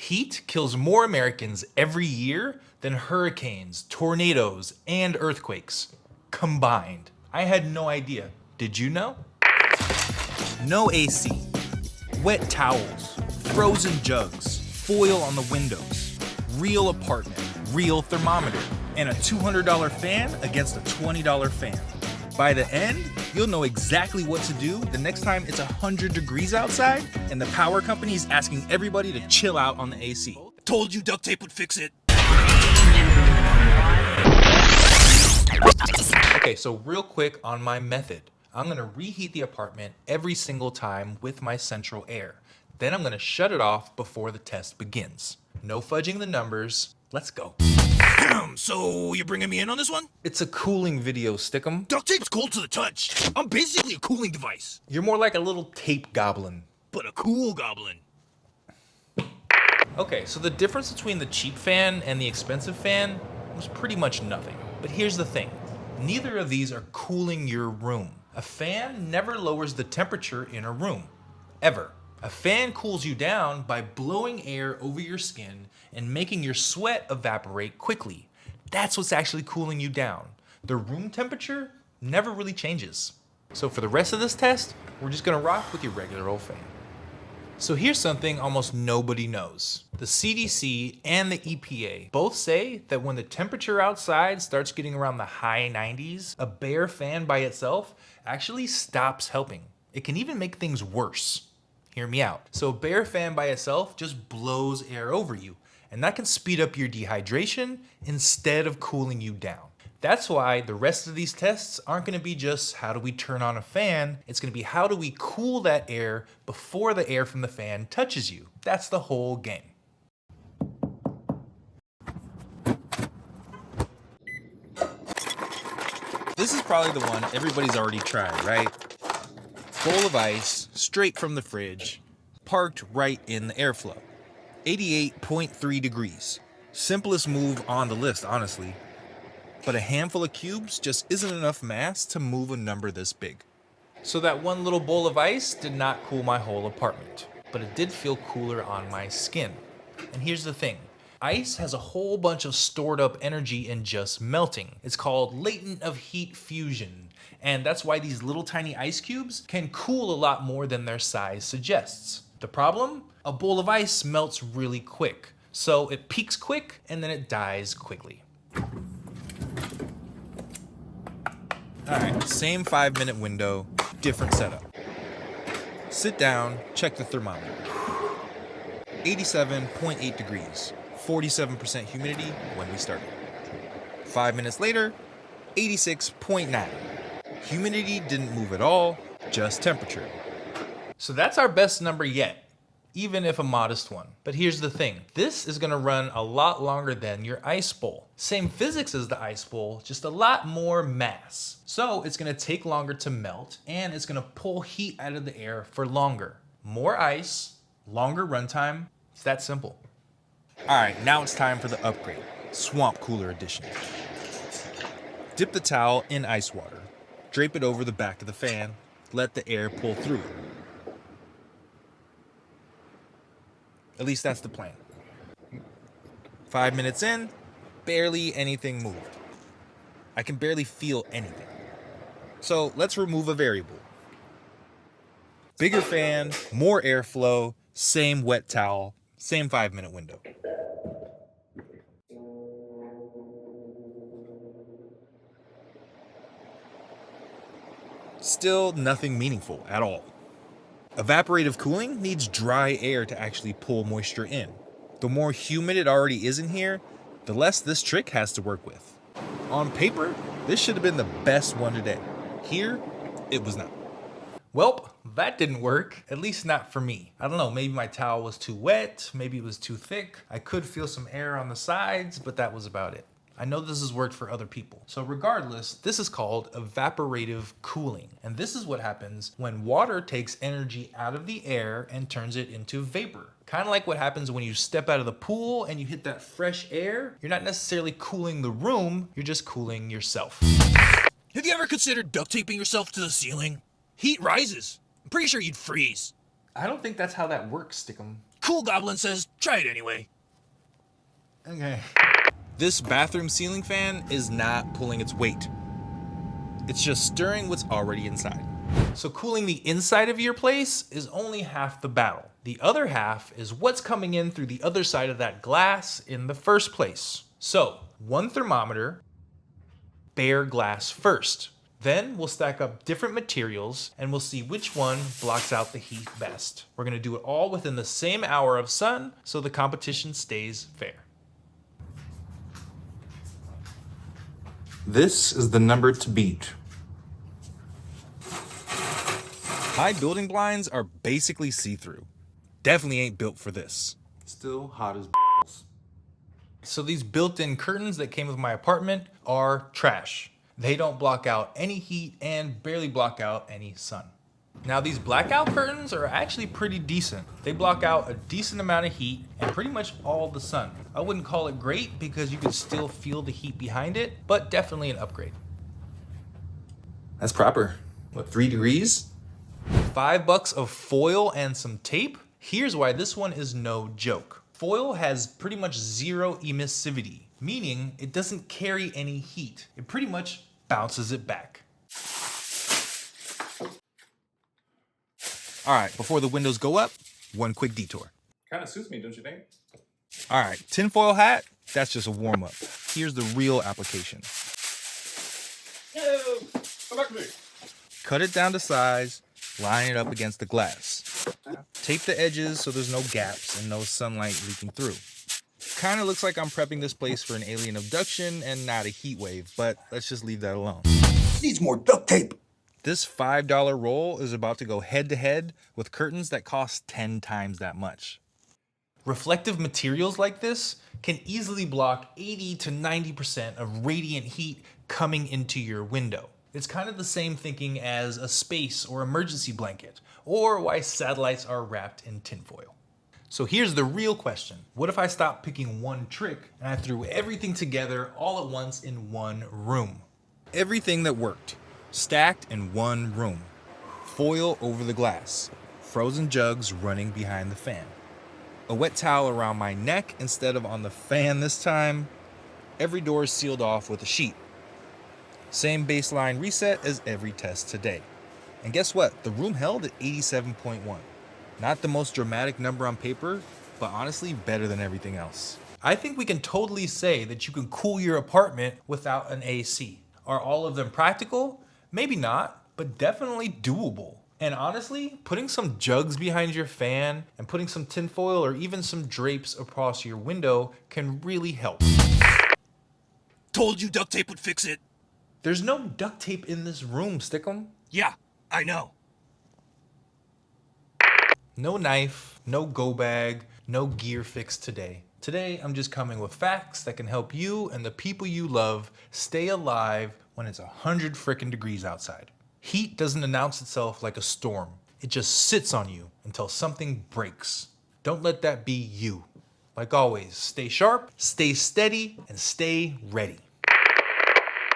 Heat kills more Americans every year than hurricanes, tornadoes, and earthquakes combined. I had no idea. Did you know? No AC, wet towels, frozen jugs, foil on the windows, real apartment, real thermometer, and a $200 fan against a $20 fan. By the end, you'll know exactly what to do the next time it's 100 degrees outside and the power company is asking everybody to chill out on the AC. Told you duct tape would fix it. Okay, so real quick on my method. I'm gonna reheat the apartment every single time with my central air. Then I'm gonna shut it off before the test begins. No fudging the numbers. Let's go. So you're bringing me in on this one? It's a cooling video, Stickum. Duct tape's cold to the touch. I'm basically a cooling device. You're more like a little tape goblin. But a cool goblin. Okay, so the difference between the cheap fan and the expensive fan was pretty much nothing. But here's the thing. Neither of these are cooling your room. A fan never lowers the temperature in a room, ever. A fan cools you down by blowing air over your skin and making your sweat evaporate quickly. That's what's actually cooling you down. The room temperature never really changes. So for the rest of this test, we're just gonna rock with your regular old fan. So here's something almost nobody knows. The CDC and the EPA both say that when the temperature outside starts getting around the high 90s, a bare fan by itself actually stops helping. It can even make things worse. Hear me out. So a bare fan by itself just blows air over you, and that can speed up your dehydration instead of cooling you down. That's why the rest of these tests aren't gonna be just how do we turn on a fan, it's gonna be how do we cool that air before the air from the fan touches you. That's the whole game. This is probably the one everybody's already tried, right? Bowl of ice, straight from the fridge, parked right in the airflow. 88.3 degrees. Simplest move on the list, honestly. But a handful of cubes just isn't enough mass to move a number this big. So that one little bowl of ice did not cool my whole apartment, but it did feel cooler on my skin. And here's the thing. Ice has a whole bunch of stored up energy in just melting. It's called latent of heat fusion. And that's why these little tiny ice cubes can cool a lot more than their size suggests. The problem? A bowl of ice melts really quick. So it peaks quick and then it dies quickly. All right, same 5-minute window, different setup. Sit down, check the thermometer. 87.8 degrees, 47% humidity when we started. 5 minutes later, 86.9. Humidity didn't move at all, just temperature. So that's our best number yet, even if a modest one. But here's the thing, this is gonna run a lot longer than your ice bowl. Same physics as the ice bowl, just a lot more mass. So it's gonna take longer to melt and it's gonna pull heat out of the air for longer. More ice, longer runtime, it's that simple. All right, now it's time for the upgrade, Swamp Cooler Edition. Dip the towel in ice water, drape it over the back of the fan, let the air pull through it. At least that's the plan. 5 minutes in, barely anything moved. I can barely feel anything. So let's remove a variable. Bigger fan, more airflow, same wet towel, same 5-minute window. Still nothing meaningful at all. Evaporative cooling needs dry air to actually pull moisture in. The more humid it already is in here, the less this trick has to work with. On paper, this should have been the best one today. Here, it was not. Welp, that didn't work, at least not for me. I don't know, maybe my towel was too wet, maybe it was too thick. I could feel some air on the sides, but that was about it. I know this has worked for other people. So regardless, this is called evaporative cooling. And this is what happens when water takes energy out of the air and turns it into vapor. Kind of like what happens when you step out of the pool and you hit that fresh air. You're not necessarily cooling the room, you're just cooling yourself. Have you ever considered duct taping yourself to the ceiling? Heat rises. I'm pretty sure you'd freeze. I don't think that's how that works, Stickum. cool goblin says try it anyway. Okay. This bathroom ceiling fan is not pulling its weight. It's just stirring what's already inside. So cooling the inside of your place is only half the battle. The other half is what's coming in through the other side of that glass in the first place. So, one thermometer, bare glass first. Then we'll stack up different materials and we'll see which one blocks out the heat best. We're gonna do it all within the same hour of sun so the competition stays fair. This is the number to beat. High building blinds are basically see-through. Definitely ain't built for this. Still hot as balls. So these built-in curtains that came with my apartment are trash. They don't block out any heat and barely block out any sun. Now these blackout curtains are actually pretty decent. They block out a decent amount of heat and pretty much all the sun. I wouldn't call it great because you can still feel the heat behind it, but definitely an upgrade. That's proper. What, 3 degrees? $5 of foil and some tape? Here's why this one is no joke. Foil has pretty much zero emissivity, meaning it doesn't carry any heat. It pretty much bounces it back. All right, before the windows go up, one quick detour. Kind of suits me, don't you think? All right, tinfoil hat, that's just a warm up. Here's the real application. Yo, come back to me. Cut it down to size, line it up against the glass. Tape the edges so there's no gaps and no sunlight leaking through. Kind of looks like I'm prepping this place for an alien abduction and not a heat wave, but let's just leave that alone. Needs more duct tape. This $5 roll is about to go head to head with curtains that cost 10 times that much. Reflective materials like this can easily block 80 to 90% of radiant heat coming into your window. It's kind of the same thinking as a space or emergency blanket, or why satellites are wrapped in tinfoil. So here's the real question. What if I stopped picking one trick and I threw everything together all at once in one room? Everything that worked, stacked in one room. Foil over the glass. Frozen jugs running behind the fan. A wet towel around my neck instead of on the fan this time. Every door is sealed off with a sheet. Same baseline reset as every test today. And guess what? The room held at 87.1. Not the most dramatic number on paper, but honestly better than everything else. I think we can totally say that you can cool your apartment without an AC. Are all of them practical? Maybe not, but definitely doable. And honestly, putting some jugs behind your fan and putting some tinfoil or even some drapes across your window can really help. Told you duct tape would fix it. There's no duct tape in this room, Stickum. Yeah, I know. No knife, no go-bag, no gear fix today. Today, I'm just coming with facts that can help you and the people you love stay alive when it's 100 frickin' degrees outside. Heat doesn't announce itself like a storm. It just sits on you until something breaks. Don't let that be you. Like always, stay sharp, stay steady, and stay ready.